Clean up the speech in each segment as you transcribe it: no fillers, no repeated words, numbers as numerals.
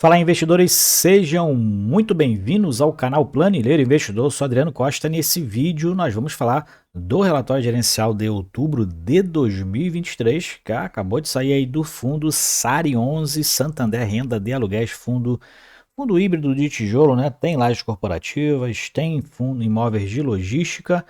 Fala, investidores, sejam muito bem-vindos ao canal Planileiro Investidor. Eu sou Adriano Costa. Nesse vídeo nós vamos falar do relatório gerencial de outubro de 2023, que acabou de sair aí do fundo SARI 11 Santander Renda de Aluguéis, fundo híbrido de tijolo, né? Tem lajes corporativas, tem fundo imóveis de logística.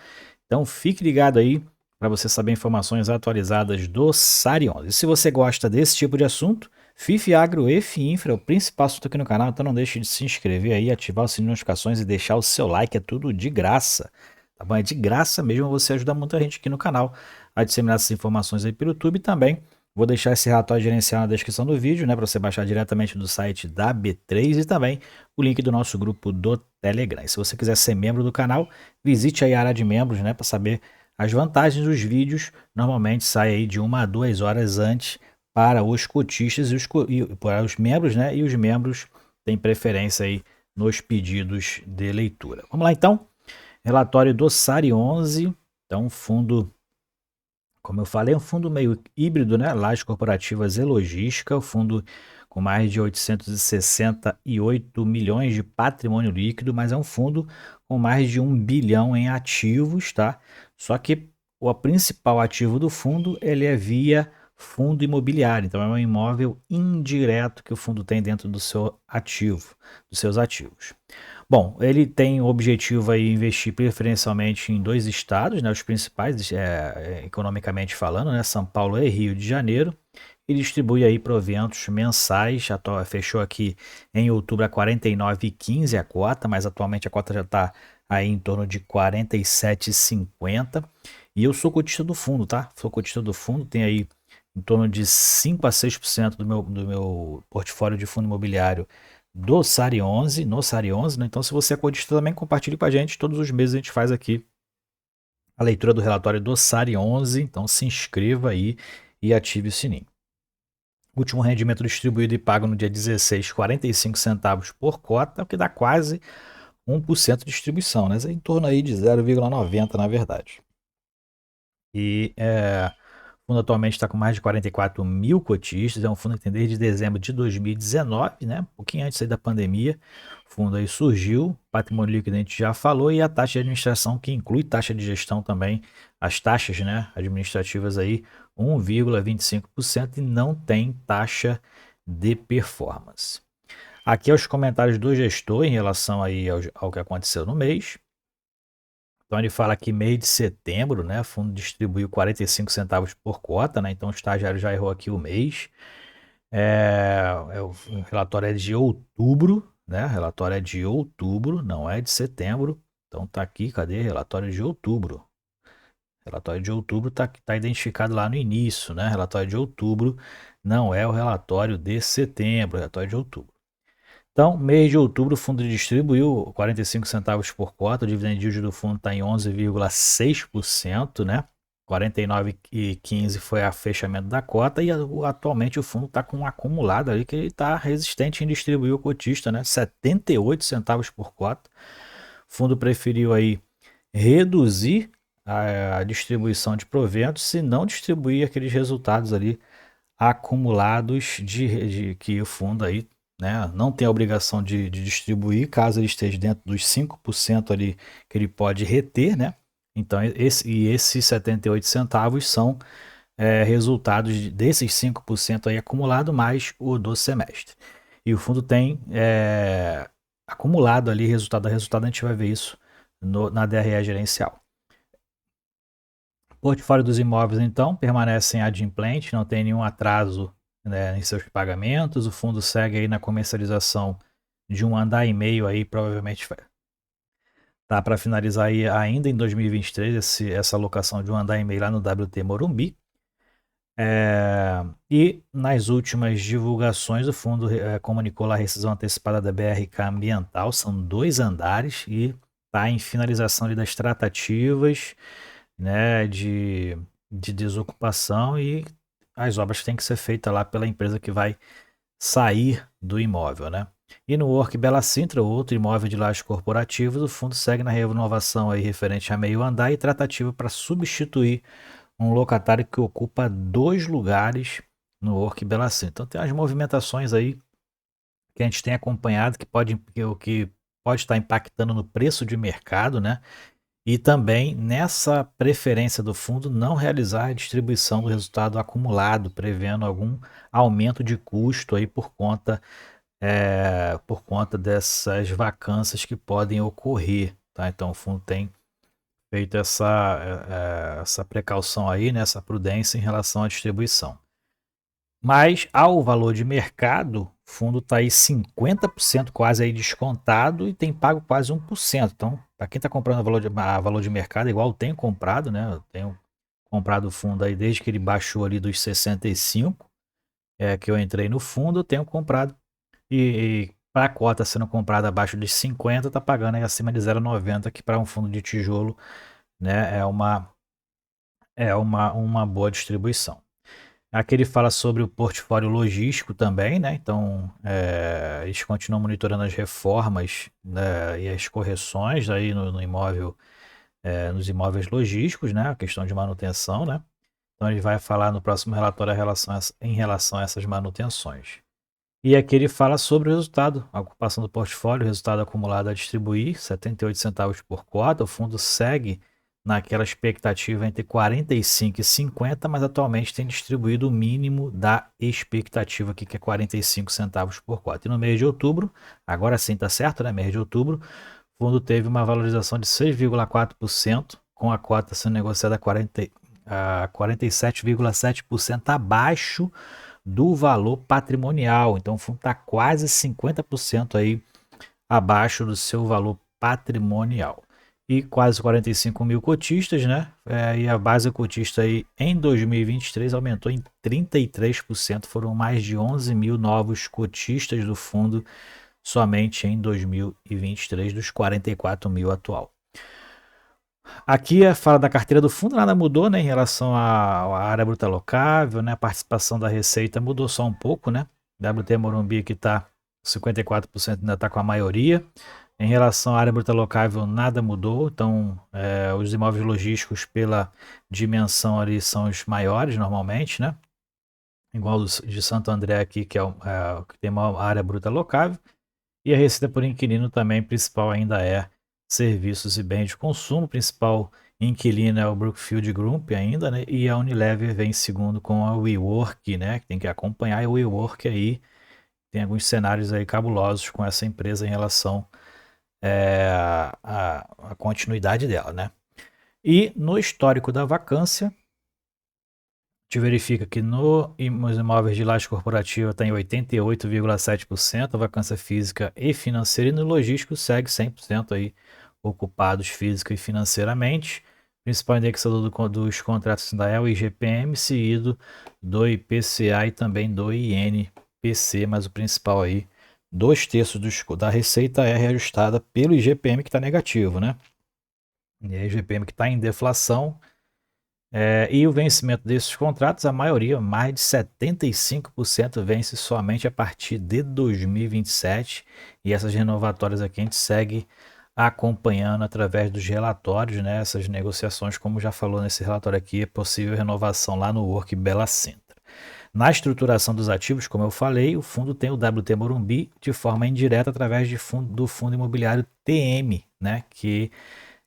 Então fique ligado aí para você saber informações atualizadas do SARI 11. E se você gosta desse tipo de assunto, FIF Agro e FIINFRA é o principal assunto aqui no canal, então não deixe de se inscrever aí, ativar o sininho de notificações e deixar o seu like, é tudo de graça, tá bom? É de graça mesmo, você ajuda muita gente aqui no canal a disseminar essas informações aí pelo YouTube também. Vou deixar esse relatório gerencial na descrição do vídeo, né, para você baixar diretamente do site da B3 e também o link do nosso grupo do Telegram. E se você quiser ser membro do canal, visite aí a área de membros, né, para saber as vantagens dos vídeos. Normalmente sai aí de 1 a 2 horas antes para os cotistas e para os membros, né? E os membros têm preferência aí nos pedidos de leitura. Vamos lá então. Relatório do SARI 11. Então, fundo, como eu falei, um fundo meio híbrido, né? Lajes corporativas e logística, o fundo com mais de 868 milhões de patrimônio líquido, mas é um fundo com mais de 1 bilhão em ativos, tá? Só que o principal ativo do fundo, ele é via fundo imobiliário, então é um imóvel indireto que o fundo tem dentro do seu ativo, dos seus ativos. Bom, ele tem o objetivo aí investir preferencialmente em dois estados, né, os principais, economicamente falando, né, São Paulo e Rio de Janeiro, e distribui aí proventos mensais, fechou aqui em outubro a 49,15 a cota, mas atualmente a cota já está aí em torno de 47,50, e eu sou cotista do fundo, tá? Sou cotista do fundo, tem aí em torno de 5 a 6% do meu portfólio de fundo imobiliário do SARI 11, no SARI 11, né? Então, se você é codista também, compartilhe com a gente. Todos os meses a gente faz aqui a leitura do relatório do SARI 11. Então, se inscreva aí e ative o sininho. Último rendimento distribuído e pago no dia 16, 45 centavos por cota, o que dá quase 1% de distribuição, né? Em torno aí de 0,90 na verdade. E o fundo atualmente está com mais de 44 mil cotistas, é um fundo que tem desde dezembro de 2019, né? Um pouquinho antes aí da pandemia. O fundo aí surgiu, patrimônio líquido a gente já falou, e a taxa de administração, que inclui taxa de gestão também, as taxas, né, administrativas aí, 1,25% e não tem taxa de performance. Aqui é os comentários do gestor em relação aí ao que aconteceu no mês. Então ele fala que mês de setembro, né, o fundo distribuiu 45 centavos por cota, né, então o estagiário já errou aqui o mês. O relatório é de outubro, né, o relatório é de outubro, não é de setembro. Então tá aqui, cadê? Relatório de outubro. Relatório de outubro tá identificado lá no início, né, relatório de outubro, não é o relatório de setembro, é o relatório de outubro. Então, mês de outubro, o fundo distribuiu 45 centavos por cota, o dividend yield do fundo está em 11,6%, né? 49,15 foi a fechamento da cota e atualmente o fundo está com um acumulado ali que ele está resistente em distribuir o cotista, né? 78 centavos por cota. O fundo preferiu aí reduzir a distribuição de proventos, se não distribuir aqueles resultados ali acumulados que o fundo aí, né, não tem a obrigação de distribuir, caso ele esteja dentro dos 5% ali que ele pode reter, né? Então, esses 78 centavos são resultados desses 5% aí acumulado mais o do semestre. E o fundo tem acumulado ali resultado a resultado, a gente vai ver isso na DRE gerencial. O portfólio dos imóveis, então, permanecem adimplentes, não tem nenhum atraso, né, em seus pagamentos. O fundo segue aí na comercialização de um andar e meio aí, provavelmente tá para finalizar aí ainda em 2023 essa alocação de um andar e meio lá no WT Morumbi. E nas últimas divulgações, o fundo comunicou lá a rescisão antecipada da BRK Ambiental, são 2 andares e está em finalização ali das tratativas, né, de desocupação, e as obras têm que ser feitas lá pela empresa que vai sair do imóvel, né? E no Work Bela Sintra, outro imóvel de lajes corporativos, o fundo segue na renovação aí referente a meio andar e tratativa para substituir um locatário que ocupa 2 lugares no Work Bela Sintra. Então tem as movimentações aí que a gente tem acompanhado, que pode estar impactando no preço de mercado, né? E também nessa preferência do fundo não realizar a distribuição do resultado acumulado, prevendo algum aumento de custo aí por conta dessas vacâncias que podem ocorrer, tá? Então o fundo tem feito essa precaução aí, né, essa prudência em relação à distribuição. Mas ao valor de mercado, o fundo está aí 50% quase aí descontado e tem pago quase 1%. Então, para quem está comprando a valor de mercado, igual eu tenho comprado, né? Eu tenho comprado o fundo aí desde que ele baixou ali dos 65, que eu entrei no fundo, eu tenho comprado. E para a cota sendo comprada abaixo de 50, está pagando aí acima de 0,90, que para um fundo de tijolo, né, é uma boa distribuição. Aqui ele fala sobre o portfólio logístico também, né? Então, eles continuam monitorando as reformas, né, e as correções aí no imóvel, nos imóveis logísticos, né? A questão de manutenção, né? Então, ele vai falar no próximo relatório em relação a essas manutenções. E aqui ele fala sobre o resultado, a ocupação do portfólio, o resultado acumulado a distribuir, 78 centavos por cota. O fundo segue naquela expectativa entre 45 e 50, mas atualmente tem distribuído o mínimo da expectativa aqui, que é 45 centavos por cota. E no mês de outubro, agora sim está certo, né? Mês de outubro, o fundo teve uma valorização de 6,4%, com a cota sendo negociada a 47,7% abaixo do valor patrimonial. Então o fundo está quase 50% aí abaixo do seu valor patrimonial. E quase 45 mil cotistas, né? E a base cotista aí em 2023 aumentou em 33%. Foram mais de 11 mil novos cotistas do fundo somente em 2023, dos 44 mil atual. Aqui fala da carteira do fundo, nada mudou, né, em relação à área bruta locável, né, a participação da receita mudou só um pouco, né, WT Morumbi que está 54% ainda está com a maioria. Em relação à área bruta locável, nada mudou, então os imóveis logísticos pela dimensão ali são os maiores normalmente, né, igual de Santo André aqui, que é o que tem uma área bruta locável, e a receita por inquilino também principal ainda é serviços e bens de consumo. O principal inquilino é o Brookfield Group ainda, né? E a Unilever vem em segundo com a WeWork, né? Que tem que acompanhar a WeWork aí. Tem alguns cenários aí cabulosos com essa empresa em relação à continuidade dela, né? E no histórico da vacância, te verifica que nos imóveis de laje corporativa tem 88,7%, a vacância física e financeira, e no logístico segue 100% aí ocupados física e financeiramente. O principal indexador dos contratos da é o IGPM, seguido do IPCA e também do INPC, mas o principal aí, 2/3 da receita é reajustada pelo IGPM, que está negativo, né? E a IGPM que está em deflação. E o vencimento desses contratos, a maioria, mais de 75%, vence somente a partir de 2027. E essas renovatórias aqui a gente segue acompanhando através dos relatórios, né? Essas negociações, como já falou nesse relatório aqui, é possível renovação lá no Work Bela Center. Na estruturação dos ativos, como eu falei, o fundo tem o WT Morumbi de forma indireta através do fundo imobiliário TM, né?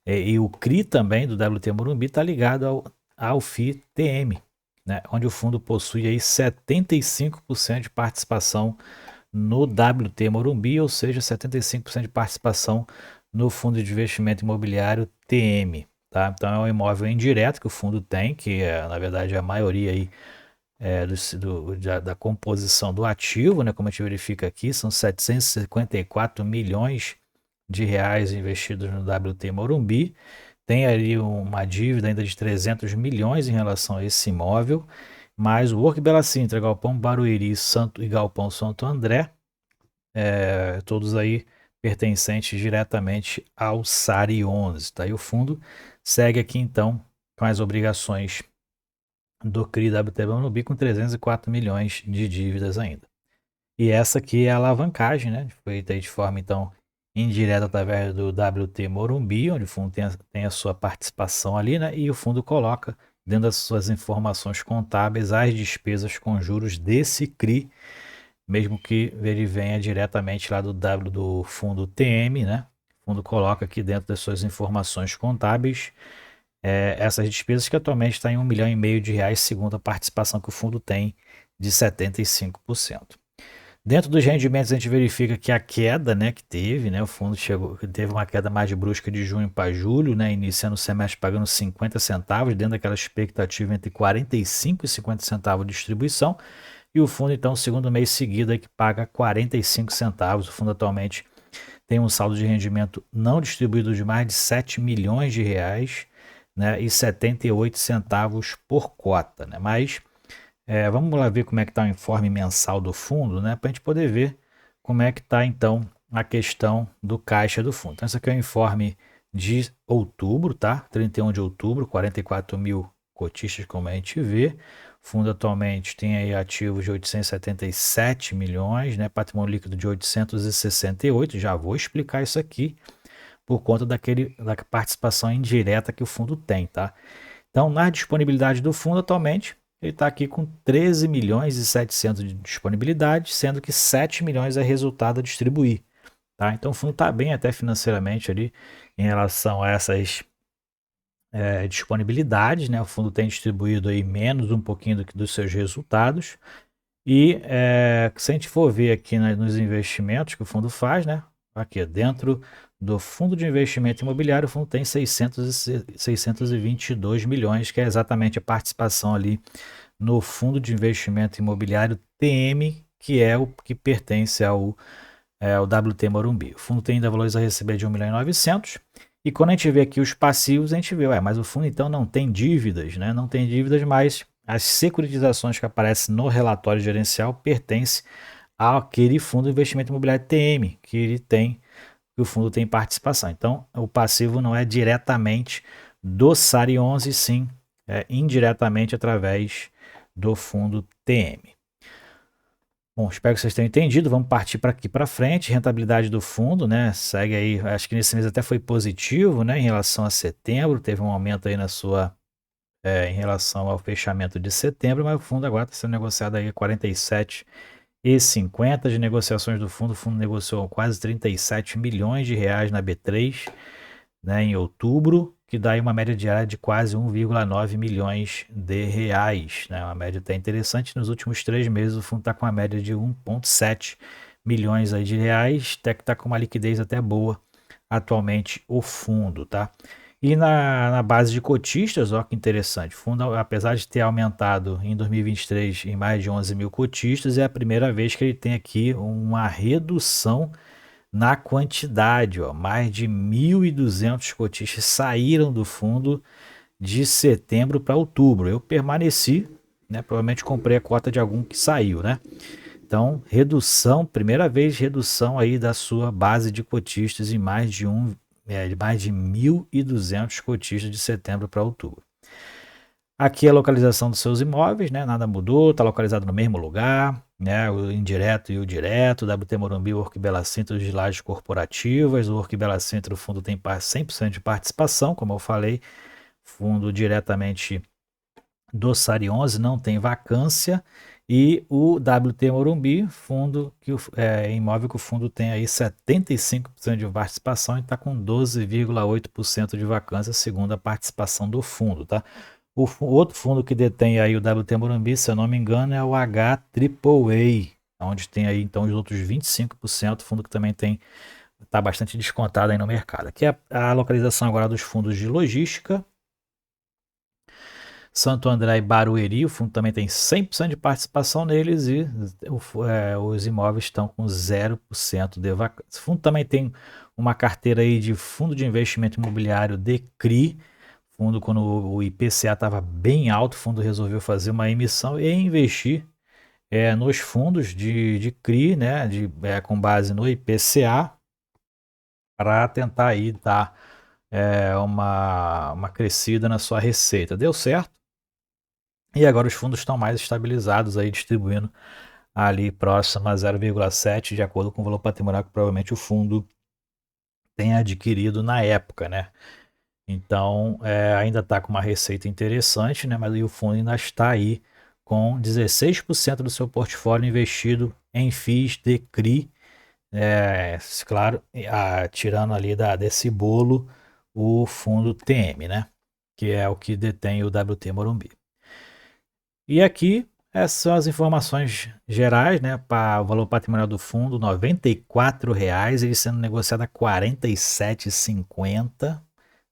E o CRI também do WT Morumbi está ligado ao FI-TM, né, onde o fundo possui aí 75% de participação no WT Morumbi, ou seja, 75% de participação no fundo de investimento imobiliário TM. Tá? Então é um imóvel indireto que o fundo tem, que na verdade é a maioria aí, da composição do ativo, né, como a gente verifica aqui, são 754 milhões de reais investidos no WT Morumbi. Tem ali uma dívida ainda de 300 milhões em relação a esse imóvel, mas o Work Bela Sintra, Galpão Barueri e Galpão Santo André, todos aí pertencentes diretamente ao SARI 11. Tá? E o fundo segue aqui então com as obrigações do CRI WT Morumbi com 304 milhões de dívidas ainda. E essa aqui é a alavancagem, né? Foi feita de forma então indireta através do WT Morumbi, onde o fundo tem a sua participação ali, né? E o fundo coloca dentro das suas informações contábeis as despesas com juros desse CRI mesmo que ele venha diretamente lá do fundo TM, né? O fundo coloca aqui dentro das suas informações contábeis essas despesas que atualmente está em R$ 1,5 milhão, segundo a participação que o fundo tem de 75%. Dentro dos rendimentos a gente verifica que a queda, né, que teve, né, o fundo teve uma queda mais brusca de junho para julho, né, iniciando o semestre pagando 50 centavos, dentro daquela expectativa entre 45 e 50 centavos de distribuição, e o fundo então, segundo mês seguido, é que paga 45 centavos. O fundo atualmente tem um saldo de rendimento não distribuído de mais de R$ 7 milhões, né, e 78 centavos por cota, né, mas vamos lá ver como é que está o informe mensal do fundo, né? Para a gente poder ver como é que está então a questão do caixa do fundo. Então, esse aqui é o informe de outubro, tá? 31 de outubro, 44 mil cotistas, como a gente vê. O fundo atualmente tem aí ativos de 877 milhões, né? Patrimônio líquido de 868. Já vou explicar isso aqui por conta da participação indireta que o fundo tem, tá? Então, na disponibilidade do fundo atualmente, ele está aqui com 13 milhões e 700 de disponibilidade, sendo que 7 milhões é resultado a distribuir. Tá? Então o fundo está bem até financeiramente ali em relação a essas disponibilidades. Né? O fundo tem distribuído aí menos um pouquinho do que dos seus resultados. E se a gente for ver aqui nos investimentos que o fundo faz, né? Aqui dentro do fundo de investimento imobiliário, o fundo tem 622 milhões, que é exatamente a participação ali no fundo de investimento imobiliário TM, que é o que pertence ao WT Morumbi. O fundo tem ainda valores a receber de 1.900 milhões. E quando a gente vê aqui os passivos, a gente vê, mas o fundo então não tem dívidas, né? Não tem dívidas, mas as securitizações que aparecem no relatório gerencial pertencem àquele fundo de investimento imobiliário TM, que o fundo tem participação. Então, o passivo não é diretamente do SARI 11, sim, indiretamente através do fundo TM. Bom, espero que vocês tenham entendido. Vamos partir para aqui para frente. Rentabilidade do fundo, né? Segue aí. Acho que nesse mês até foi positivo, né? Em relação a setembro, teve um aumento aí em relação ao fechamento de setembro, mas o fundo agora está sendo negociado aí a 47,50 de negociações do fundo. O fundo negociou quase 37 milhões de reais na B3, né? Em outubro, que dá aí uma média diária de quase 1,9 milhões de reais, né? Uma média até interessante. Nos últimos 3 meses o fundo está com uma média de 1,7 milhões aí de reais, até que está com uma liquidez até boa atualmente o fundo, tá? E na base de cotistas, ó que interessante, o fundo, apesar de ter aumentado em 2023 em mais de 11 mil cotistas, é a primeira vez que ele tem aqui uma redução na quantidade, ó, mais de 1.200 cotistas saíram do fundo de setembro para outubro. Eu permaneci, né? Provavelmente comprei a cota de algum que saiu, né? Então, redução, primeira vez redução aí da sua base de cotistas em mais de 1.200 cotistas de setembro para outubro. Aqui é a localização dos seus imóveis, né? Nada mudou, está localizado no mesmo lugar, né? O indireto e o direto, WT Morumbi, Work Bela Sintra de lajes corporativas. O Work Bela Sintra, o fundo tem 100% de participação, como eu falei, fundo diretamente do SARI 11, não tem vacância. E o WT Morumbi, fundo imóvel que o fundo tem aí 75% de participação e está com 12,8% de vacância, segundo a participação do fundo, tá? O outro fundo que detém aí o WT Morumbi, se eu não me engano, é o HAAA, onde tem aí então os outros 25%, fundo que também está bastante descontado aí no mercado. Aqui é a localização agora dos fundos de logística. Santo André e Barueri, o fundo também tem 100% de participação neles e os imóveis estão com 0% de vacância. O fundo também tem uma carteira aí de fundo de investimento imobiliário de CRI. Fundo, quando o IPCA estava bem alto, o fundo resolveu fazer uma emissão e investir nos fundos de CRI, né, com base no IPCA, para tentar aí dar uma crescida na sua receita. Deu certo. E agora os fundos estão mais estabilizados aí, distribuindo ali próximo a 0,7, de acordo com o valor patrimonial que provavelmente o fundo tenha adquirido na época, né? Então, ainda está com uma receita interessante, né? Mas o fundo ainda está aí com 16% do seu portfólio investido em FIIs de CRI, claro, tirando ali desse bolo o fundo TM, né? Que é o que detém o WT Morumbi. E aqui essas são as informações gerais, né? Para o valor patrimonial do fundo, R$ 94,00, ele sendo negociado a R$ 47,50.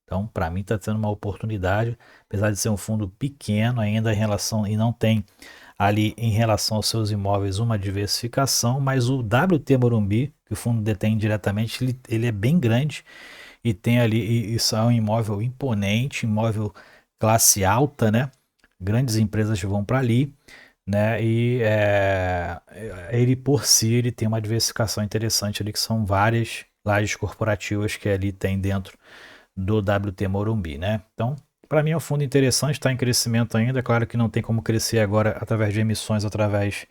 Então, para mim está sendo uma oportunidade, apesar de ser um fundo pequeno ainda em relação e não tem ali em relação aos seus imóveis uma diversificação, mas o WT Morumbi, que o fundo detém diretamente, ele é bem grande e tem ali, e isso é um imóvel imponente, imóvel classe alta, né? Grandes empresas vão para ali, né? E ele por si ele tem uma diversificação interessante ali, que são várias lajes corporativas que ali tem dentro do WT Morumbi, né? Então, para mim é um fundo interessante, está em crescimento ainda. É claro que não tem como crescer agora através de emissões, através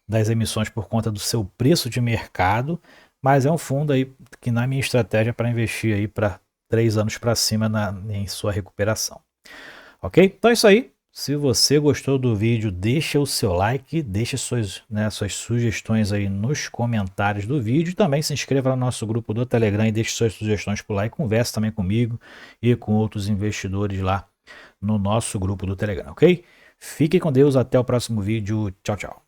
das emissões por conta do seu preço de mercado, mas é um fundo aí que na minha estratégia para investir aí para 3 anos para cima em sua recuperação. Ok? Então é isso aí. Se você gostou do vídeo, deixa o seu like, deixa suas sugestões aí nos comentários do vídeo. Também se inscreva no nosso grupo do Telegram e deixe suas sugestões por lá e converse também comigo e com outros investidores lá no nosso grupo do Telegram, ok? Fique com Deus, até o próximo vídeo. Tchau, tchau.